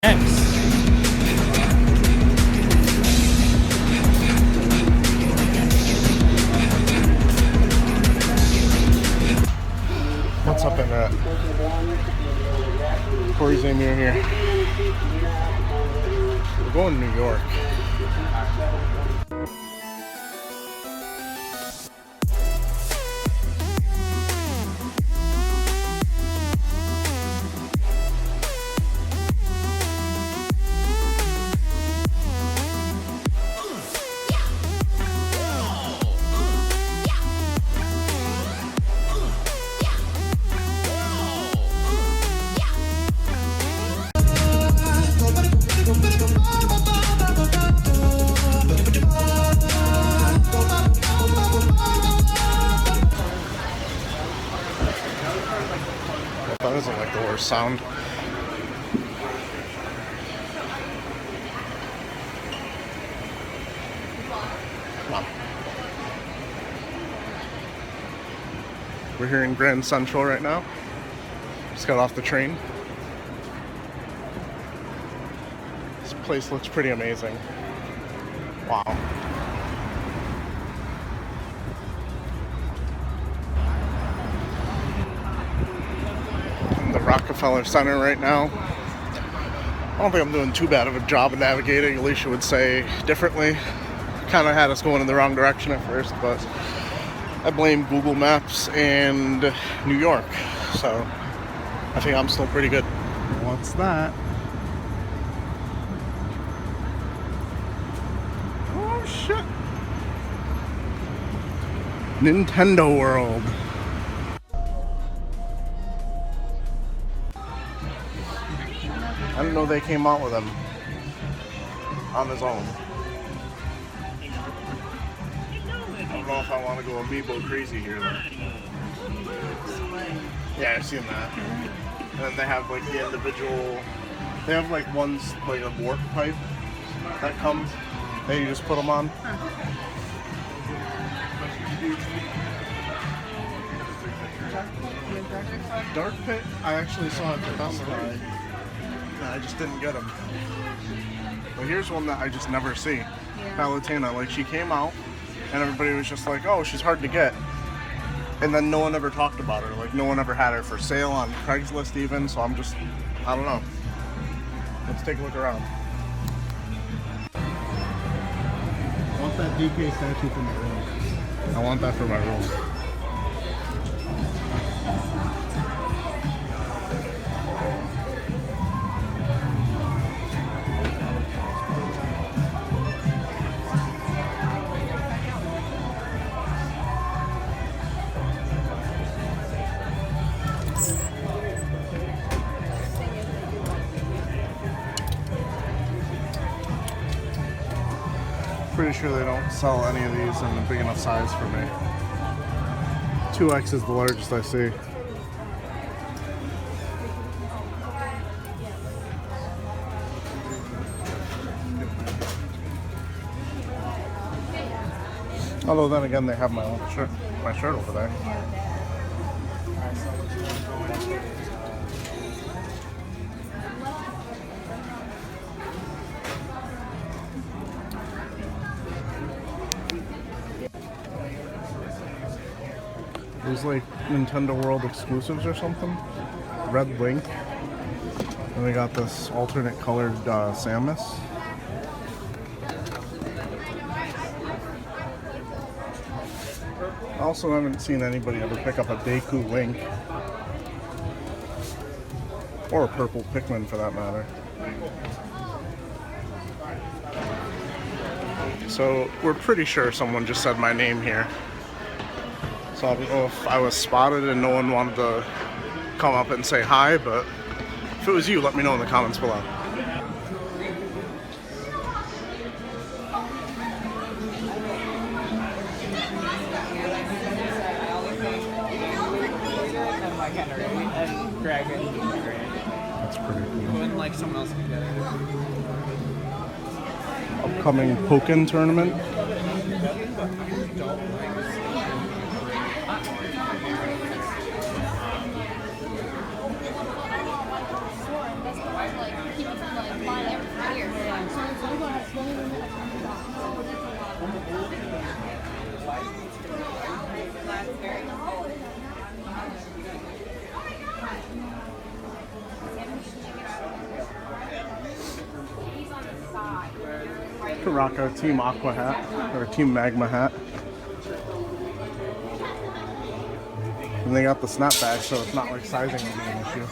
X. What's up in that? Corey's in here. We're going to New York. That isn't like the worst sound. Come on. We're here in Grand Central right now. Just got off the train. This place looks pretty amazing. Wow. Rockefeller Center right now. I don't think I'm doing too bad of a job of navigating. Alicia would say differently. Kind of had us going in the wrong direction at first, but I blame Google Maps and New York. So I think I'm still pretty good. What's that? Oh shit. Nintendo World. I didn't know they came out with them on his own. I don't know if I want to go amiibo crazy here though. Yeah, I've seen that. And then they have like the individual, they have like one's like a warp pipe that comes, and you just put them on. Dark Pit, I actually saw it at Best Buy. I just didn't get them. But here's one that I just never see. Palutena, like she came out and everybody was just like, oh, she's hard to get. And then no one ever talked about her. Like no one ever had her for sale on Craigslist even, so I'm just, I don't know. Let's take a look around. I want that DK statue for my room. I want that for my room. Pretty sure they don't sell any of these in a big enough size for me. 2X is the largest I see. Although then again, they have my own shirt, over there. These like Nintendo World exclusives or something. Red Link. And we got this alternate colored Samus. I also haven't seen anybody ever pick up a Deku Link. Or a purple Pikmin for that matter. So we're pretty sure someone just said my name here. So I don't know if I was spotted and no one wanted to come up and say hi, but if it was you, let me know in the comments below. That's pretty cool. When like someone else can get it. Upcoming Pokken tournament. could rock a Team Aqua hat or a Team Magma hat. And they got the snapback, so it's not like sizing would be an issue.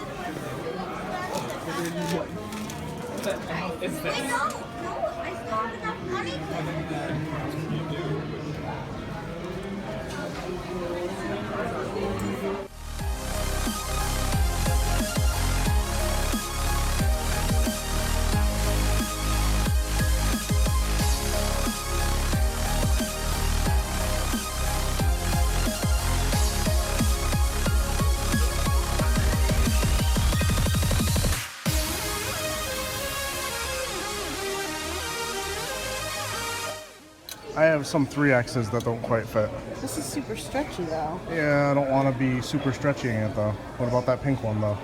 I have some 3X's that don't quite fit. This is super stretchy though. Yeah, I don't want to be super stretching it though. What about that pink one though?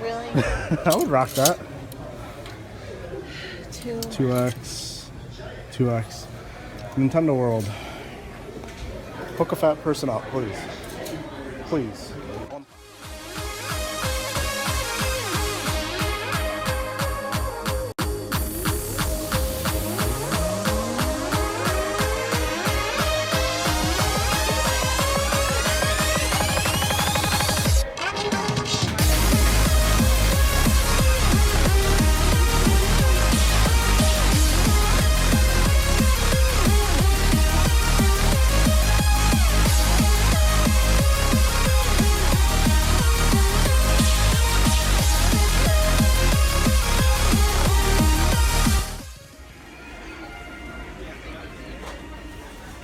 Really? I would rock that. 2X. 2X. Nintendo World. Hook a fat person up, please. Please.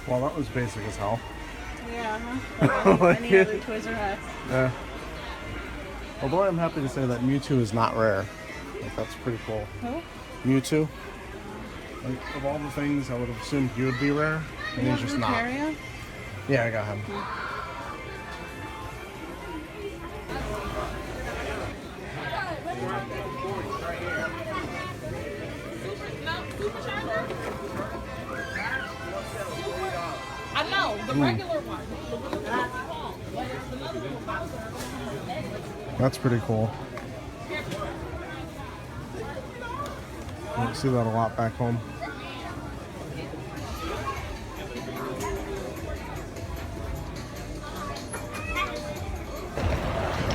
Well, that was basic as hell. Yeah, huh? Like Any other Toys R Us. Yeah. Although I'm happy to say that Mewtwo is not rare. Like, that's pretty cool. Who? Mewtwo. Like, of all the things, I would have assumed he would be rare, and he's just not. Lucario? Yeah, I got him. I know, the regular one. That's pretty cool. You see that a lot back home.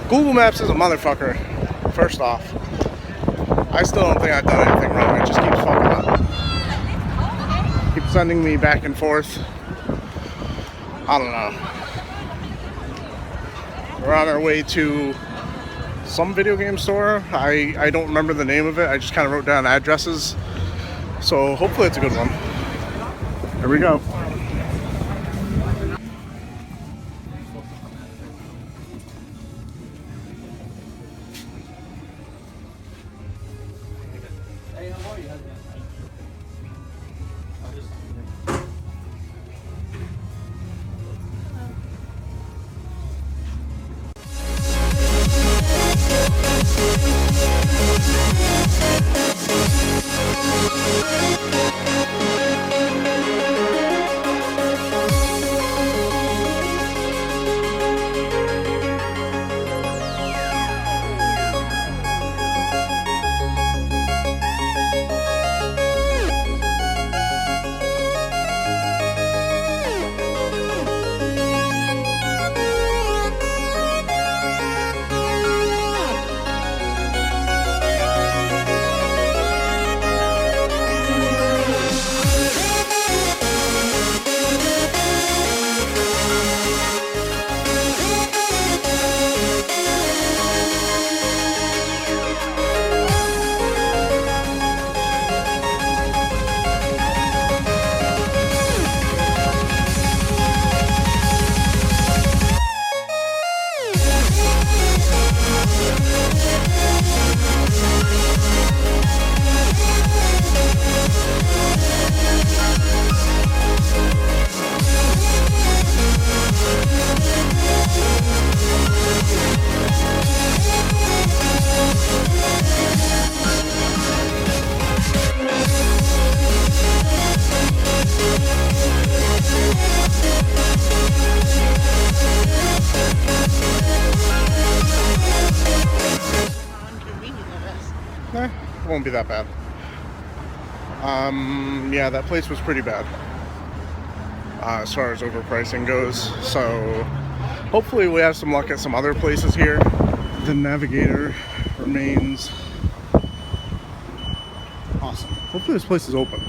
Google Maps is a motherfucker, first off. I still don't think I've done anything wrong. It just keeps fucking up. Keeps sending me back and forth. I don't know. We're on our way to some video game store. I don't remember the name of it. I just kind of wrote down addresses. So hopefully it's a good one. Here we go. It won't be that bad. Yeah, that place was pretty bad as far as overpricing goes. So hopefully we have some luck at some other places here. The Navigator remains awesome. Hopefully this place is open.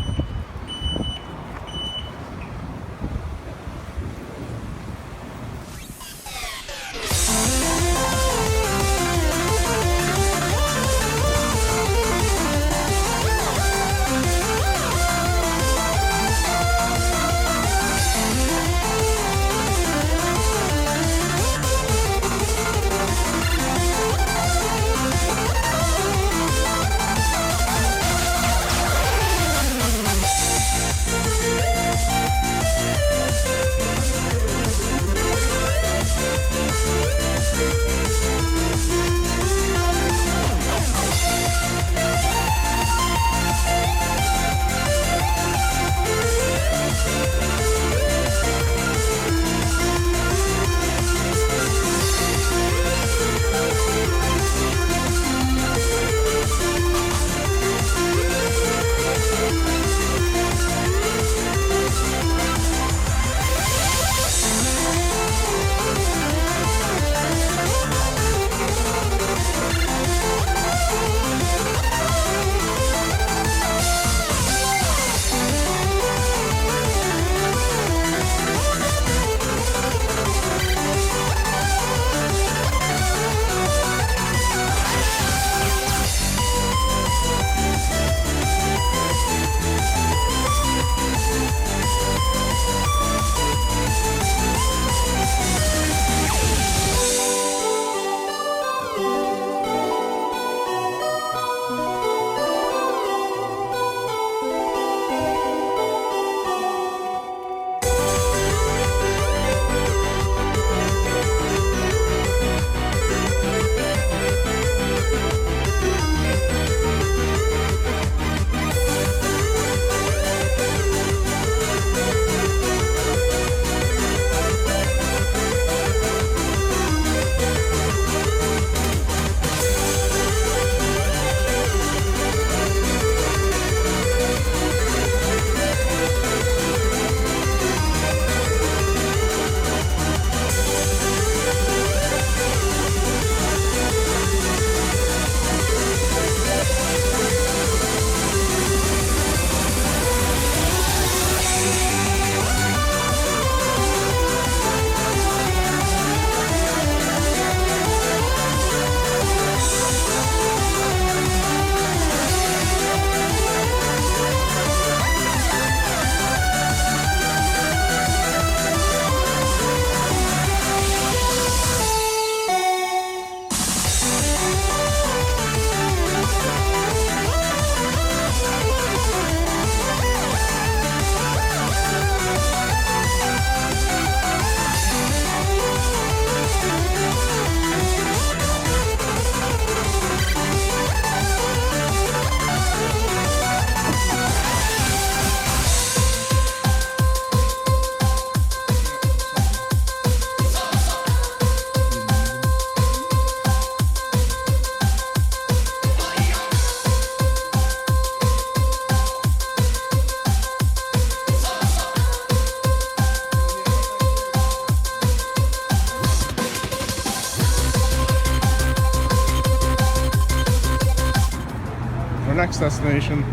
Our next destination.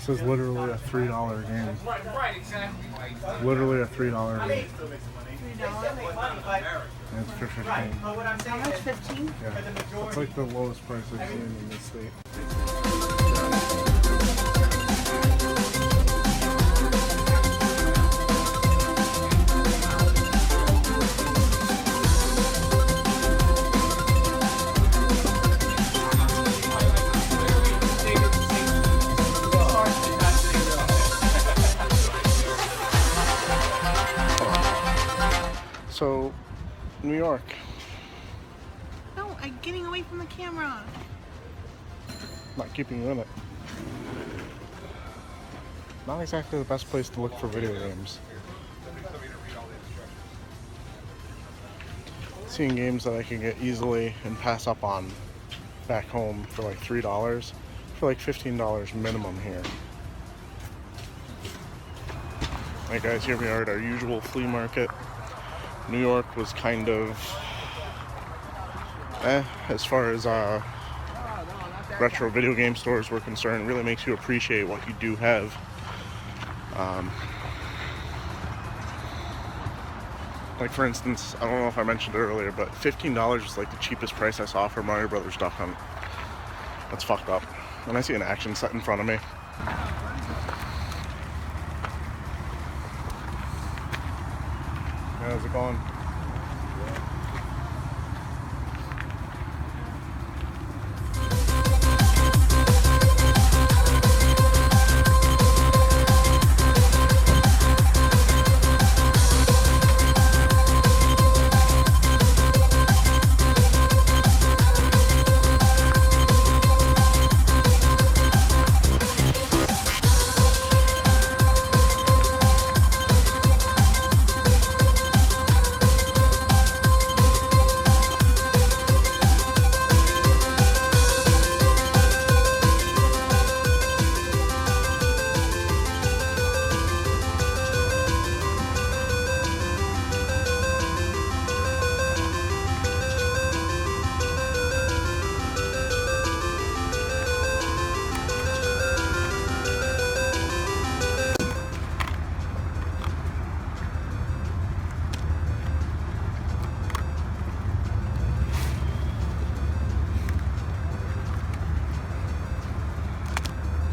This is literally a $3 game. Literally a $3 game. $3. And it's for 15. How much? 15? Yeah. It's like the lowest price I've seen in this state. So, New York. No, I'm getting away from the camera. Not keeping you in it. Not exactly the best place to look for video games. Seeing games that I can get easily and pass up on back home for like $3, for like $15 minimum here. Alright guys, here we are at our usual flea market. New York was kind of as far as retro video game stores were concerned. It really makes you appreciate what you do have. Like for instance, I don't know if I mentioned it earlier, but $15 is like the cheapest price I saw for Mario Brothers Duck Hunt. That's fucked up. And I see an action set in front of me. How's it going?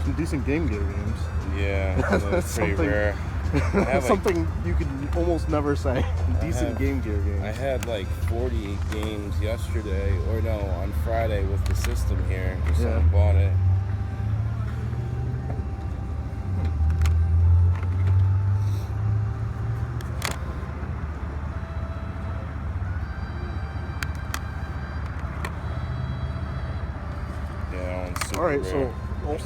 Some decent Game Gear games. Yeah, that's pretty something rare. That's something you could almost never say. Decent Game Gear games. I had like 48 games yesterday, or no, on Friday with the system here. Someone bought it. Yeah, that one's super Alright, rare. so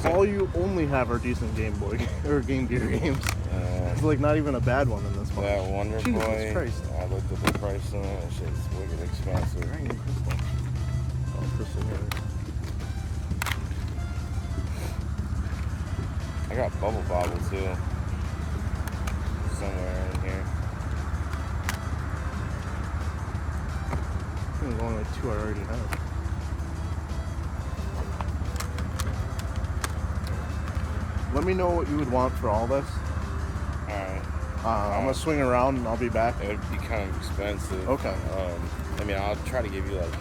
all you only have are decent Game Boy or Game Gear games. It's like not even a bad one in this one. That Wonder Jesus Boy, Christ. I looked at the price on it. That shit's wicked expensive. Crystal. Oh, Crystal here. I got Bubble Bobble too. Somewhere in here. I think there's only like two I already have. Let me know what you would want for all this. Alright. I'm gonna swing around and I'll be back. It would be kind of expensive. Okay. I mean, I'll try to give you like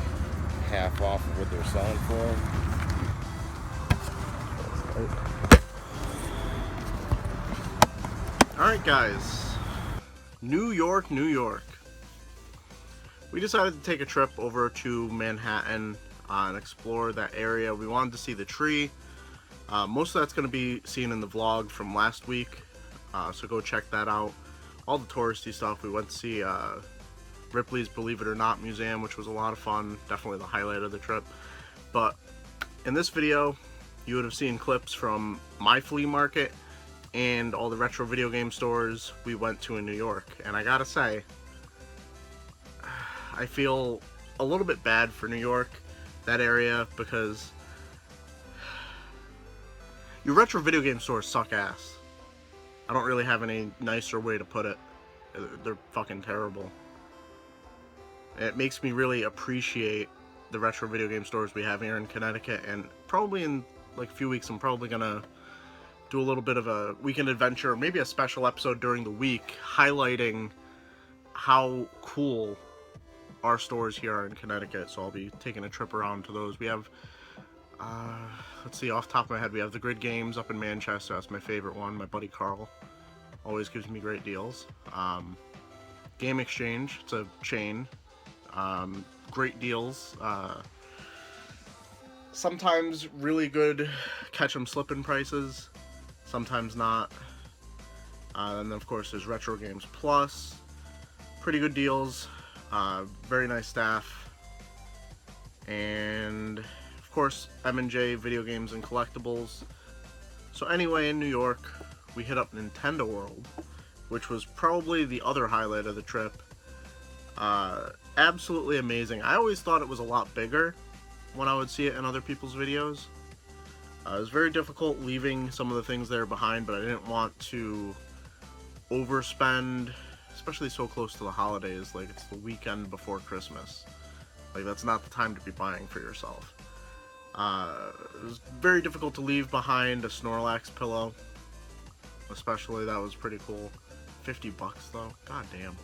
half off of what they're selling for. Alright guys, New York, New York. We decided to take a trip over to Manhattan and explore that area. We wanted to see the tree. Most of that's going to be seen in the vlog from last week, so go check that out. All the touristy stuff. We went to see Ripley's Believe It or Not Museum, which was a lot of fun. Definitely the highlight of the trip. But in this video, you would have seen clips from my flea market and all the retro video game stores we went to in New York. And I gotta say, I feel a little bit bad for New York, that area, because your retro video game stores suck ass. I don't really have any nicer way to put it. They're fucking terrible. It makes me really appreciate the retro video game stores we have here in Connecticut, and probably in like a few weeks I'm probably gonna do do a little bit of a weekend adventure, or maybe a special episode during the week, highlighting how cool our stores here are in Connecticut. So I'll be taking a trip around to those. We have, let's see, off the top of my head, we have the Grid Games up in Manchester. That's my favorite one. My buddy Carl always gives me great deals. Game Exchange, it's a chain. Great deals. Sometimes really good catch 'em slippin' prices, sometimes not. And then of course there's Retro Games Plus, pretty good deals, very nice staff, and of course M&J Video Games and Collectibles. So anyway, in New York, we hit up Nintendo World, which was probably the other highlight of the trip. Absolutely amazing. I always thought it was a lot bigger when I would see it in other people's videos. It was very difficult leaving some of the things there behind, but I didn't want to overspend, especially so close to the holidays. Like, it's the weekend before Christmas. Like, that's not the time to be buying for yourself. It was very difficult to leave behind a Snorlax pillow, especially. That was pretty cool. $50 though, god damn.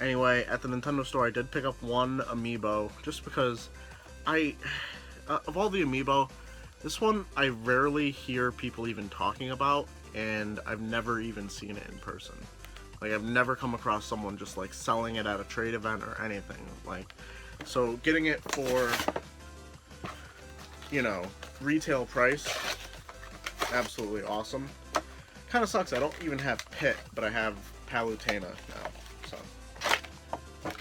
Anyway, at the Nintendo store I did pick up one amiibo, just because of all the amiibo, this one I rarely hear people even talking about, and I've never even seen it in person. Like, I've never come across someone just like selling it at a trade event or anything. Like, so getting it for, you know, retail price, absolutely awesome. Kind of sucks I don't even have Pit, but I have Palutena now, so I'm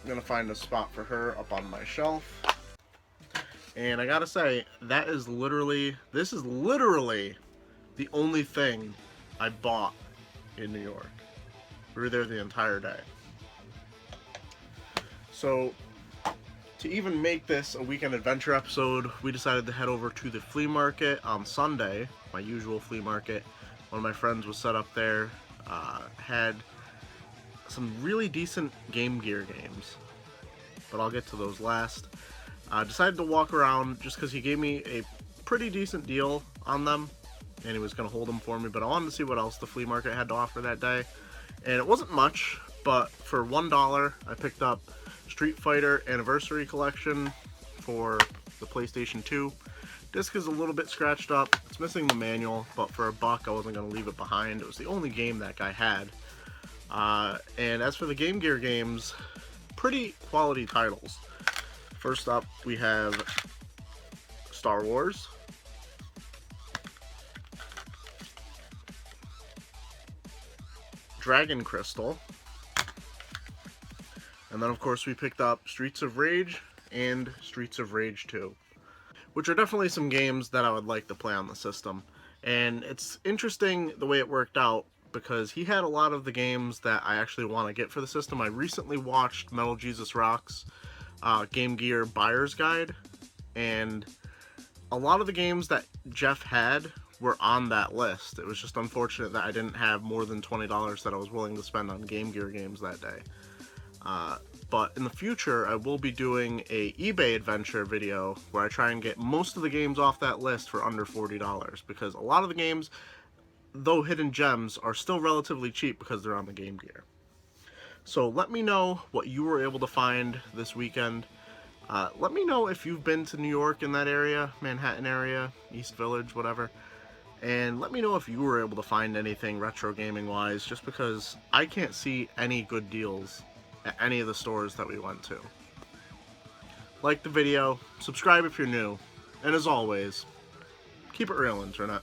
gonna find a spot for her up on my shelf. And I gotta say, this is literally the only thing I bought in New York. We were there the entire day. So, to even make this a weekend adventure episode, we decided to head over to the flea market on Sunday, my usual flea market. One of my friends was set up there, had some really decent Game Gear games, but I'll get to those last. Decided to walk around just because he gave me a pretty decent deal on them, and he was going to hold them for me, but I wanted to see what else the flea market had to offer that day. And it wasn't much, but for $1 I picked up Street Fighter Anniversary Collection for the PlayStation 2. Disc is a little bit scratched up, it's missing the manual, but for $1 I wasn't going to leave it behind. It was the only game that guy had. And as for the Game Gear games, pretty quality titles. First up, we have Star Wars, Dragon Crystal, and then of course we picked up Streets of Rage and Streets of Rage 2, which are definitely some games that I would like to play on the system. And it's interesting the way it worked out, because he had a lot of the games that I actually want to get for the system. I recently watched Metal Jesus Rocks Game Gear Buyer's Guide, and a lot of the games that Jeff had were on that list. It was just unfortunate that I didn't have more than $20 that I was willing to spend on Game Gear games that day. But in the future, I will be doing a eBay adventure video where I try and get most of the games off that list for under $40, because a lot of the games, though hidden gems, are still relatively cheap because they're on the Game Gear. So let me know what you were able to find this weekend. Let me know if you've been to New York in that area, Manhattan area, East Village, whatever. And let me know if you were able to find anything retro gaming wise, just because I can't see any good deals at any of the stores that we went to. Like the video, subscribe if you're new, and as always, keep it real, Internet.